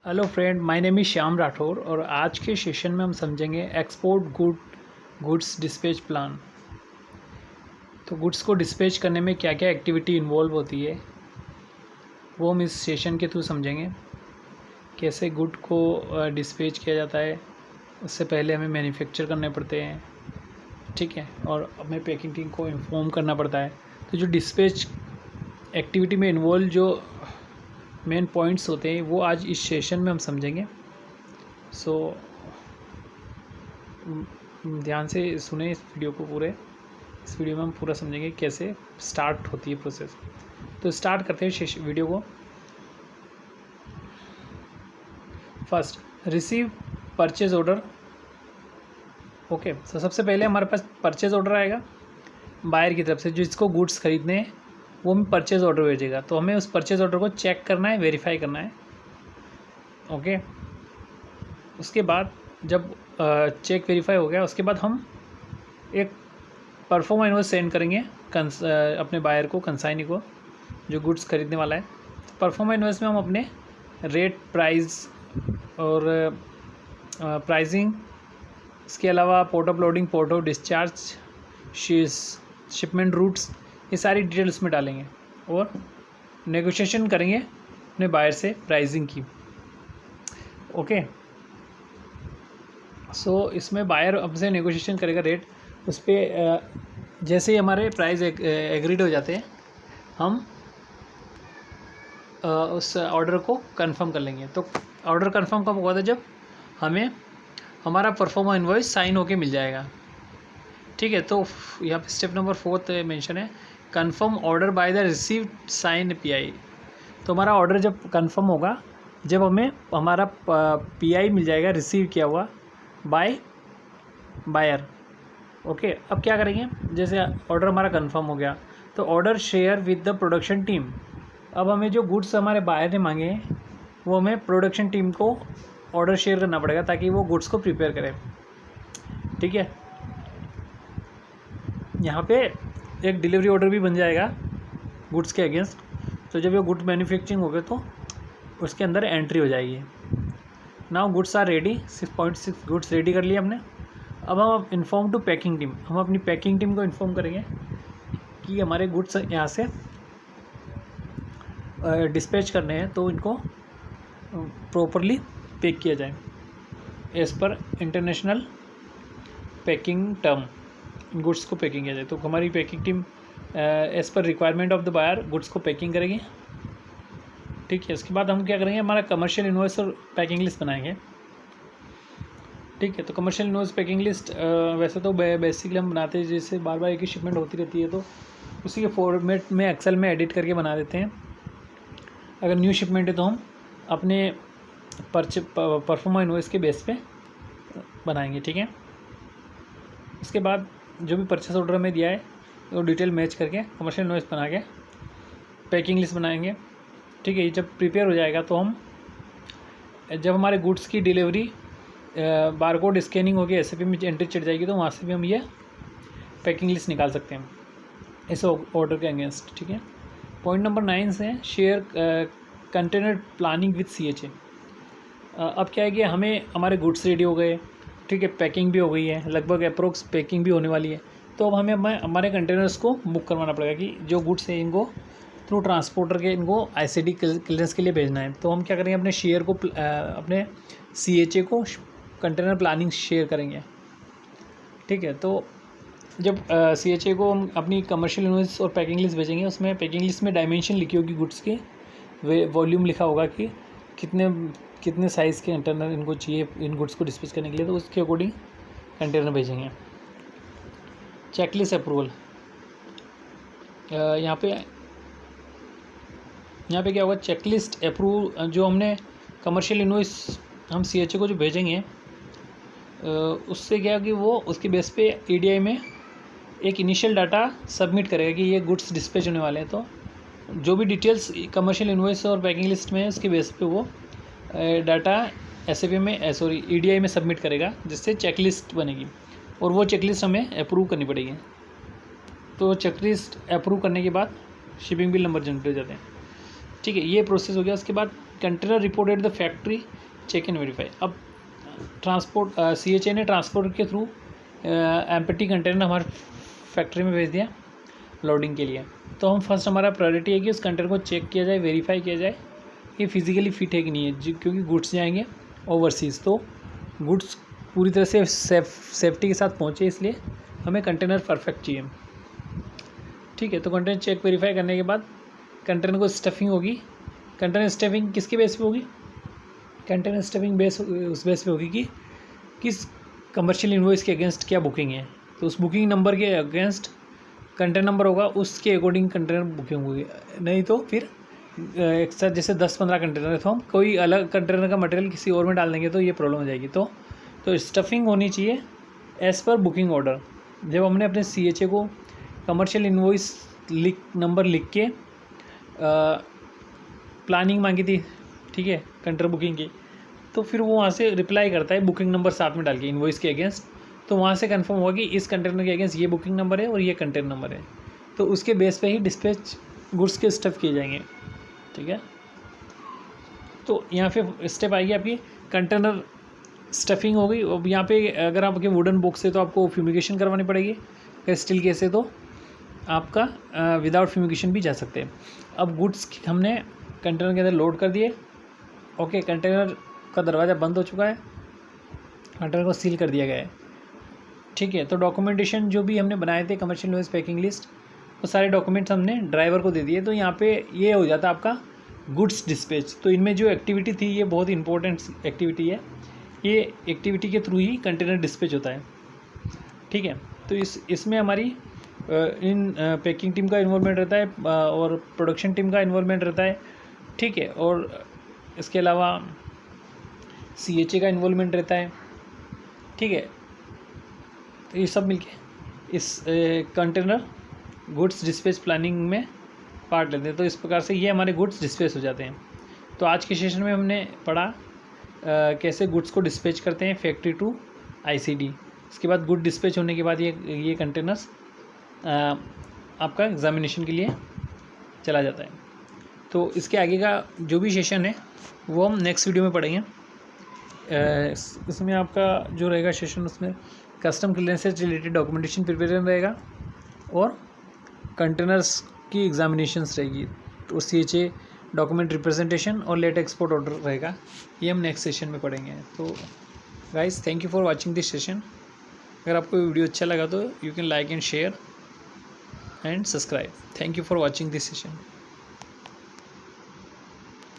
Hello friend, my name is Shyam Rathore और आज के सेशन में हम समझेंगे एक्सपोर्ट गुड्स डिस्पैच प्लान। तो गुड्स को डिस्पैच करने में क्या क्या एक्टिविटी इन्वॉल्व होती है वो हम इस सेशन के थ्रू समझेंगे। कैसे गुड को डिस्पैच किया जाता है, उससे पहले हमें मैन्युफैक्चर करने पड़ते हैं, ठीक है, और हमें पैकिंग टीम को इन्फॉर्म करना पड़ता है। तो जो डिस्पैच एक्टिविटी में इन्वॉल्व जो मेन पॉइंट्स होते हैं वो आज इस सेशन में हम समझेंगे। सो ध्यान से सुने इस वीडियो को पूरे। इस वीडियो में हम पूरा समझेंगे कैसे स्टार्ट होती है प्रोसेस। तो स्टार्ट करते हैं वीडियो को। First, receive purchase order. Okay, तो सबसे पहले हमारे पास परचेज ऑर्डर आएगा बायर की तरफ से, जो इसको गुड्स खरीदने हैं वो हमें परचेज ऑर्डर भेजेगा। तो हमें उस परचेज ऑर्डर को चेक करना है, वेरीफाई करना है। ओके, उसके बाद जब चेक वेरीफाई हो गया, उसके बाद हम एक परफॉर्म इनवॉइस सेंड करेंगे अपने बायर को, कंसाइनी को, जो गुड्स खरीदने वाला है। परफॉर्म इनवॉइस में हम अपने रेट, प्राइस और प्राइसिंग, इसके अलावा port of loading, port of discharge, shipment routes, ये सारी डिटेल्स में डालेंगे और नेगोशिएशन करेंगे अपने बायर से प्राइसिंग की। ओके, सो इसमें बायर हमसे नेगोशिएशन करेगा रेट, उस पर जैसे ही हमारे प्राइस एग्रीड हो जाते हैं, हम उस ऑर्डर को कंफर्म कर लेंगे। तो ऑर्डर कंफर्म कब होगा था? जब हमें हमारा परफॉर्म इनवॉइस साइन होके मिल जाएगा, ठीक है। तो यहाँ पे स्टेप नंबर 4 मेंशन है, confirm order by the received sign PI. तो हमारा ऑर्डर जब कंफर्म होगा, जब हमें हमारा पीआई मिल जाएगा रिसीव किया हुआ बाय बायर। ओके, अब क्या करेंगे? जैसे ऑर्डर हमारा कंफर्म हो गया, तो order share with the production team. अब हमें जो गुड्स हमारे बायर ने मांगे हैं वो हमें प्रोडक्शन टीम को ऑर्डर शेयर करना पड़ेगा ताकि वो गुड्स को प्रिपेयर करें, ठीक है। यहाँ पे एक डिलीवरी ऑर्डर भी बन जाएगा गुड्स के अगेंस्ट। तो जब ये गुड मैन्युफैक्चरिंग हो गए तो उसके अंदर एंट्री हो जाएगी। Now goods are ready, 6.6 goods ready कर लिए हमने। अब हम इन्फॉर्म टू पैकिंग टीम, हम अपनी पैकिंग टीम को इन्फॉर्म करेंगे कि हमारे गुड्स यहाँ से डिस्पैच करने हैं, तो इनको प्रॉपरली पैक किया जाए as per international packing term. Goods को पैकिंग किया जाए। तो हमारी packing team as per requirement of the buyer goods को पैकिंग करेगी, ठीक है। इसके बाद हम क्या करेंगे? हमारा कमर्शियल इनवॉइस और पैकिंग लिस्ट बनाएंगे, ठीक है। तो कमर्शियल इनवॉइस पैकिंग लिस्ट वैसे तो बेसिकली हम बनाते हैं, जैसे बार बार एक ही शिपमेंट होती रहती है तो उसी के फॉर्मेट में एक्सेल में एडिट करके बना देते हैं। अगर न्यू शिपमेंट है तो हम अपने परफॉर्मा इनवॉइस के बेस पे बनाएंगे, ठीक है। इसके बाद जो भी परचेस ऑर्डर हमें दिया है वो डिटेल मैच करके कमर्शियल इनवॉइस बना के पैकिंग लिस्ट बनाएंगे, ठीक है। जब प्रिपेयर हो जाएगा तो हम, जब हमारे गुड्स की डिलीवरी बारकोड स्कैनिंग होगी, एसएपी में एंट्री चढ़ जाएगी, तो वहाँ से भी हम ये पैकिंग लिस्ट निकाल सकते हैं इस ऑर्डर के अगेंस्ट, ठीक है। पॉइंट नंबर 9 से share container planning with CHA। अब क्या है कि हमारे गुड्स रेडी हो गए, ठीक है, पैकिंग भी हो गई है, लगभग अप्रोक्स पैकिंग भी होने वाली है। तो अब हमें हमारे कंटेनर्स को बुक करवाना पड़ेगा कि जो गुड्स है इनको थ्रू ट्रांसपोर्टर के इनको ICD क्लियरेंस के लिए भेजना है। तो हम क्या करेंगे? अपने शेयर को अपने CHA को कंटेनर प्लानिंग शेयर करेंगे, ठीक है। तो जब CHA को हम अपनी कमर्शियल इनवॉइस और पैकिंग लिस्ट भेजेंगे, उसमें पैकिंग लिस्ट में डायमेंशन लिखी होगी गुड्स की, वॉल्यूम लिखा होगा कि कितने साइज़ के कंटेनर इनको चाहिए इन गुड्स को डिस्पैच करने के लिए, तो उसके अकॉर्डिंग कंटेनर भेजेंगे। चेकलिस्ट अप्रूवल, यहाँ पे क्या होगा? चेकलिस्ट अप्रूव, जो हमने कमर्शियल इनवॉइस हम CHA को जो भेजेंगे, उससे क्या कि वो उसके बेस पे EDI में एक इनिशियल डाटा सबमिट करेगा कि ये गुड्स डिस्पैच होने वाले हैं। तो जो भी डिटेल्स कमर्शियल इनवॉइस और पैकिंग लिस्ट में है उसके बेस पे वो डाटा SAP में EDI में सबमिट करेगा, जिससे चेकलिस्ट बनेगी और वो चेकलिस्ट हमें अप्रूव करनी पड़ेगी। तो चेकलिस्ट अप्रूव करने के बाद शिपिंग बिल नंबर जनरेट हो जाते हैं, ठीक है। ये प्रोसेस हो गया। उसके बाद container reported the factory check and verify. अब ट्रांसपोर्ट CHA ने ट्रांसपोर्ट के थ्रू एम्प्टी कंटेनर हमारे फैक्ट्री में भेज दिया लोडिंग के लिए। तो हम फर्स्ट हमारा प्रायोरिटी है कि उस कंटेनर को चेक किया जाए, वेरीफाई किया जाए कि फिजिकली फिट है कि नहीं है, क्योंकि गुड्स जाएंगे ओवरसीज़, तो गुड्स पूरी तरह से सेफ्टी के साथ पहुँचे, इसलिए हमें कंटेनर परफेक्ट चाहिए। ठीक है, तो कंटेनर चेक वेरीफाई करने के बाद कंटेनर को स्टफिंग होगी। कंटेनर स्टफिंग किसके बेस पे होगी? कंटेनर स्टफिंग बेस उस बेस पे होगी कि किस कमर्शियल इनवॉइस के अगेंस्ट क्या बुकिंग है, तो उस बुकिंग नंबर के अगेंस्ट कंटेनर नंबर होगा, उसके अकॉर्डिंग कंटेनर बुकिंग होगी। नहीं तो फिर एक साथ जैसे 10-15 कंटेनर है तो हम कोई अलग कंटेनर का मटेरियल किसी और में डाल देंगे तो ये प्रॉब्लम हो जाएगी। तो स्टफिंग होनी चाहिए एज़ पर बुकिंग ऑर्डर। जब हमने अपने CHA को कमर्शियल इनवॉइस नंबर लिख के प्लानिंग मांगी थी, ठीक है, कंटेनर बुकिंग की, तो फिर वो वहाँ से रिप्लाई करता है बुकिंग नंबर साथ में डाल के इनवॉइस के अगेंस्ट, तो वहाँ से कंफर्म होगा कि इस कंटेनर के अगेंस्ट ये बुकिंग नंबर है और ये कंटेनर नंबर है, तो उसके बेस पे ही डिस्पैच गुड्स के स्टफ़ किए जाएंगे। ठीक है, तो यहाँ पे स्टेप आएगी आपकी कंटेनर स्टफिंग हो गई। अब यहाँ पे अगर आपके वुडन बॉक्स है तो आपको फ्यूमिगेशन करवानी पड़ेगी, अगर स्टील केस है तो आपका विदाउट फ्यूमिगेशन भी जा सकते हैं। अब गुड्स हमने कंटेनर के अंदर लोड कर दिए। ओके, कंटेनर का दरवाज़ा बंद हो चुका है, कंटेनर को सील कर दिया गया है। ठीक है, तो डॉक्यूमेंटेशन जो भी हमने बनाए थे कमर्शियल इनवॉइस पैकिंग लिस्ट, वो सारे डॉक्यूमेंट्स हमने ड्राइवर को दे दिए। तो यहाँ पे ये हो जाता है आपका गुड्स डिस्पैच। तो इनमें जो एक्टिविटी थी ये बहुत इंपॉर्टेंट एक्टिविटी है, ये एक्टिविटी के थ्रू ही कंटेनर डिस्पैच होता है। ठीक है, तो इसमें हमारी पैकिंग टीम का इन्वॉल्वमेंट रहता है और प्रोडक्शन टीम का इन्वॉल्वमेंट रहता है। ठीक है, और इसके अलावा CHA का इन्वॉल्वमेंट रहता है। ठीक है, तो ये सब मिलके इस कंटेनर गुड्स डिस्पैच प्लानिंग में पार्ट लेते हैं। तो इस प्रकार से ये हमारे गुड्स डिस्पैच हो जाते हैं। तो आज के सेशन में हमने पढ़ा कैसे गुड्स को डिस्पैच करते हैं फैक्ट्री टू ICD। इसके बाद गुड डिस्पैच होने के बाद ये कंटेनर्स आपका एग्जामिनेशन के लिए चला जाता है। तो इसके आगे का जो भी सेशन है वो हम नेक्स्ट वीडियो में पढ़ेंगे। इसमें आपका जो रहेगा सेशन, उसमें कस्टम क्लियरेंस से रिलेटेड डॉक्यूमेंटेशन प्रिपेरेशन रहेगा और कंटेनर्स की एग्जामिनेशंस रहेगी, तो CHA डॉक्यूमेंट रिप्रेजेंटेशन और लेट एक्सपोर्ट ऑर्डर रहेगा। ये हम नेक्स्ट सेशन में पढ़ेंगे। तो guys, thank you for watching this session. अगर आपको वीडियो अच्छा लगा तो you can like and share and subscribe. Thank you for watching this session.